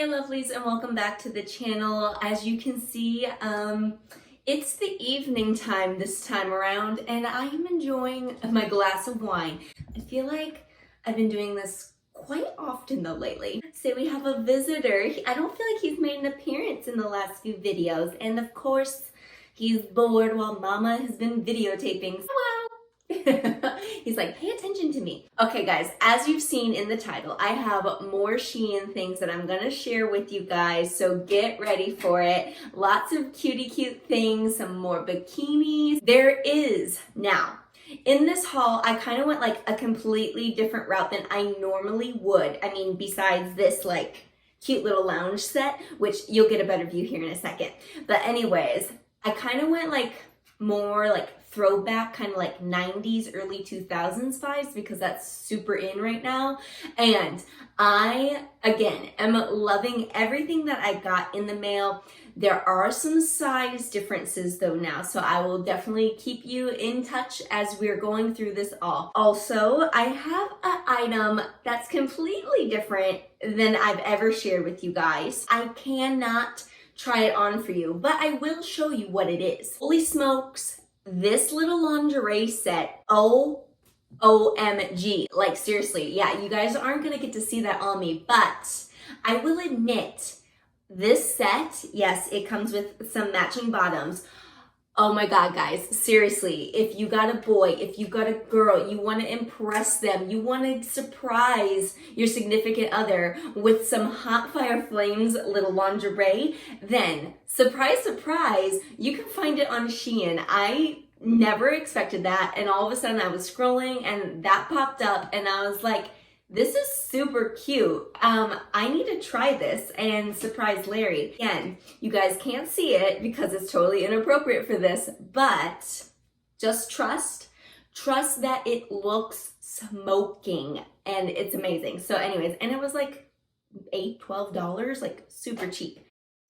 Hey lovelies, and welcome back to the channel. As you can see, it's the evening time this time around and I am enjoying my glass of wine. I feel like I've been doing this quite often though lately. Say we have a visitor. I don't feel like he's made an appearance in the last few videos, and of course he's bored while mama has been videotaping. He's like, pay attention to me. Okay guys, as you've seen in the title, I have more SHEIN things that I'm gonna share with you guys, so get ready for it. Lots of cutie cute things, some more bikinis. There is now, in this haul, I kind of went like a completely different route than I normally would. I mean, besides this like cute little lounge set, which you'll get a better view here in a second. But anyways, I kind of went like more like throwback, kind of like 90s, early 2000s vibes, because that's super in right now. And I, again, am loving everything that I got in the mail. There are some size differences though now, so I will definitely keep you in touch as we're going through this all. Also, I have an item that's completely different than I've ever shared with you guys. I cannot try it on for you, but I will show you what it is. Holy smokes, this little lingerie set, OMG. Like seriously, yeah, you guys aren't gonna get to see that on me, but I will admit, this set, yes, it comes with some matching bottoms. Oh my God, guys, seriously, if you got a boy, if you got a girl, you want to impress them, you want to surprise your significant other with some hot fire flames little lingerie, then surprise, surprise, you can find it on SHEIN. I never expected that, and all of a sudden I was scrolling and that popped up and I was like, this is super cute. I need to try this and surprise Larry. Again, you guys can't see it because it's totally inappropriate for this, but just trust that it looks smoking and it's amazing. So anyways, and it was like $12, like super cheap.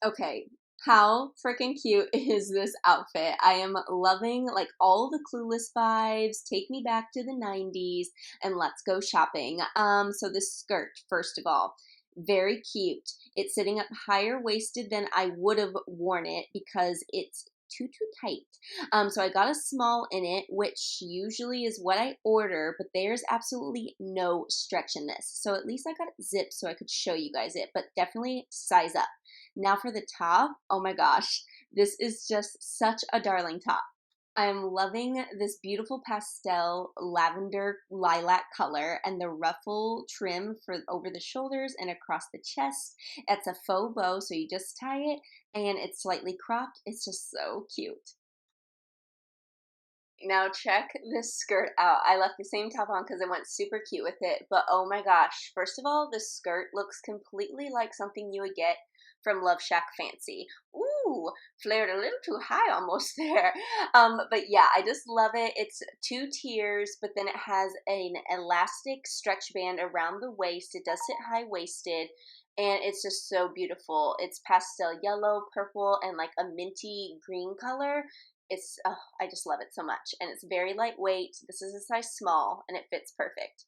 Okay, how freaking cute is this outfit? I am loving like all the Clueless vibes. Take me back to the 90s and let's go shopping. So this skirt, first of all, very cute. It's sitting up higher waisted than I would have worn it because it's too tight. So I got a small in it, which usually is what I order, but there's absolutely no stretch in this. So at least I got it zipped so I could show you guys it, but definitely size up. Now for the top, oh my gosh, this is just such a darling top. I'm loving this beautiful pastel lavender lilac color and the ruffle trim for over the shoulders and across the chest. It's a faux bow, so you just tie it and it's slightly cropped. It's just so cute. Now check this skirt out. I left the same top on because it went super cute with it, but oh my gosh. First of all, this skirt looks completely like something you would get from Love Shack Fancy. Ooh, flared a little too high almost there. But yeah, I just love it. It's two tiers, but then it has an elastic stretch band around the waist. It does sit high-waisted, and it's just so beautiful. It's pastel yellow, purple, and like a minty green color. It's, oh, I just love it so much. And it's very lightweight. This is a size small and it fits perfect.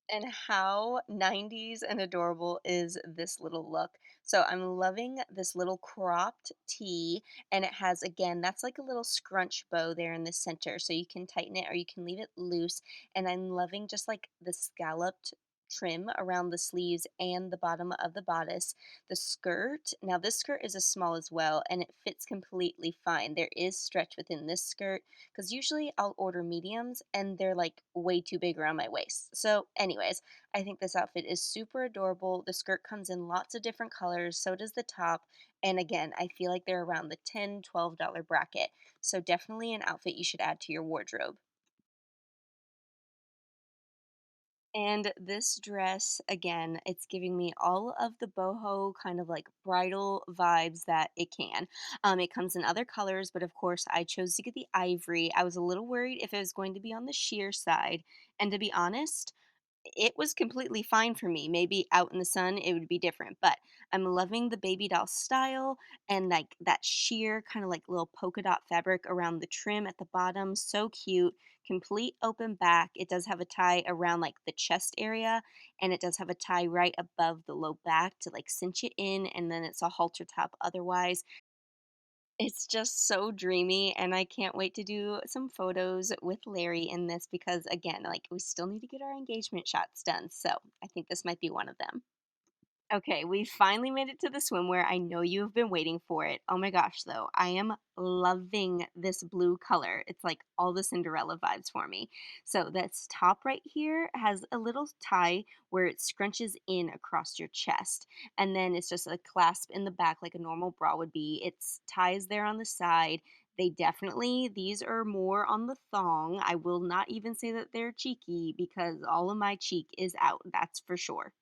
And how 90s and adorable is this little look? So I'm loving this little cropped tee, and it has, again, that's like a little scrunch bow there in the center. So you can tighten it or you can leave it loose. And I'm loving just like the scalloped trim around the sleeves and the bottom of the bodice. The skirt, now this skirt is a small as well, and it fits completely fine. There is stretch within this skirt because usually I'll order mediums and they're like way too big around my waist. So anyways, I think this outfit is super adorable. The skirt comes in lots of different colors, so does the top. And again, I feel like they're around the $10, $12 bracket. So definitely an outfit you should add to your wardrobe. And this dress, again, it's giving me all of the boho kind of like bridal vibes that it can. It comes in other colors, but of course I chose to get the ivory. I was a little worried if it was going to be on the sheer side. And to be honest, it was completely fine for me. Maybe out in the sun it would be different, but I'm loving the baby doll style and like that sheer kind of like little polka dot fabric around the trim at the bottom. So cute. Complete open back. It does have a tie around like the chest area, and it does have a tie right above the low back to like cinch it in, and then it's a halter top otherwise. It's just so dreamy, and I can't wait to do some photos with Larry in this because, again, like we still need to get our engagement shots done. So I think this might be one of them. Okay, we finally made it to the swimwear. I know you've been waiting for it. Oh my gosh, though. I am loving this blue color. It's like all the Cinderella vibes for me. So this top right here has a little tie where it scrunches in across your chest. And then it's just a clasp in the back like a normal bra would be. It's ties there on the side. These are more on the thong. I will not even say that they're cheeky because all of my cheek is out, that's for sure.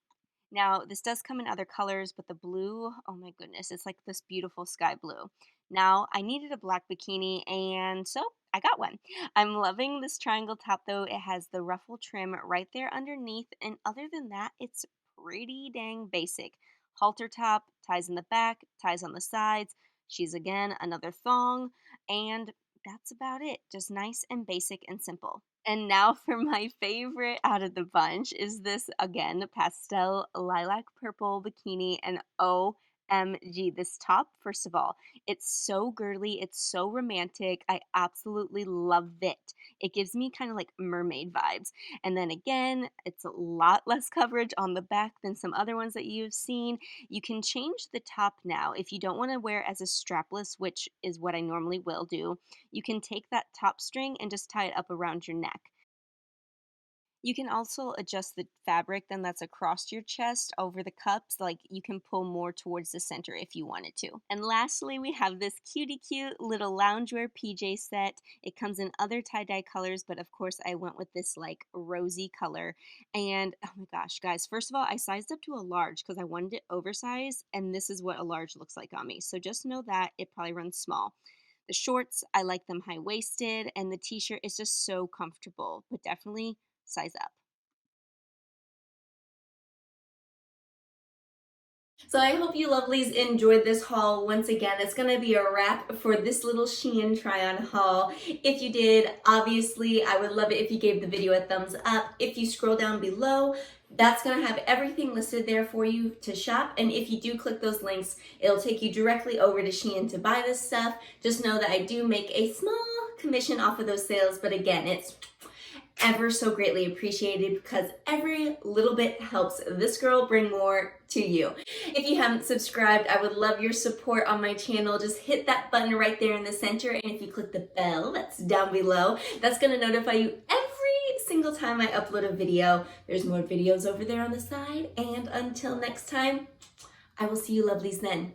Now, this does come in other colors, but the blue, oh my goodness, it's like this beautiful sky blue. Now, I needed a black bikini, and so I got one. I'm loving this triangle top though. It has the ruffle trim right there underneath, and other than that, it's pretty dang basic. Halter top, ties in the back, ties on the sides. She's again another thong, and that's about it. Just nice and basic and simple. And now for my favorite out of the bunch is this again pastel lilac purple bikini, and OMG, this top, first of all, it's so girly, it's so romantic. I absolutely love it. It gives me kind of like mermaid vibes. And then again, it's a lot less coverage on the back than some other ones that you've seen. You can change the top now if you don't want to wear it as a strapless, which is what I normally will do. You can take that top string and just tie it up around your neck. You can also adjust the fabric then that's across your chest over the cups, like you can pull more towards the center if you wanted to. And lastly, we have this cutie cute little loungewear PJ set. It comes in other tie-dye colors, but of course I went with this like rosy color. And oh my gosh, guys, first of all, I sized up to a large because I wanted it oversized, and this is what a large looks like on me. So just know that it probably runs small. The shorts, I like them high waisted, and the t shirt is just so comfortable, but definitely size up. So I hope you lovelies enjoyed this haul. Once again, it's going to be a wrap for this little Shein try-on haul. If you did, obviously, I would love it if you gave the video a thumbs up. If you scroll down below, that's going to have everything listed there for you to shop. And if you do click those links, it'll take you directly over to Shein to buy this stuff. Just know that I do make a small commission off of those sales, but again, it's ever so greatly appreciated because every little bit helps this girl bring more to you. If you haven't subscribed, I would love your support on my channel. Just hit that button right there in the center, and if you click the bell that's down below, that's going to notify you every single time I upload a video. There's more videos over there on the side, and until next time, I will see you lovelies then.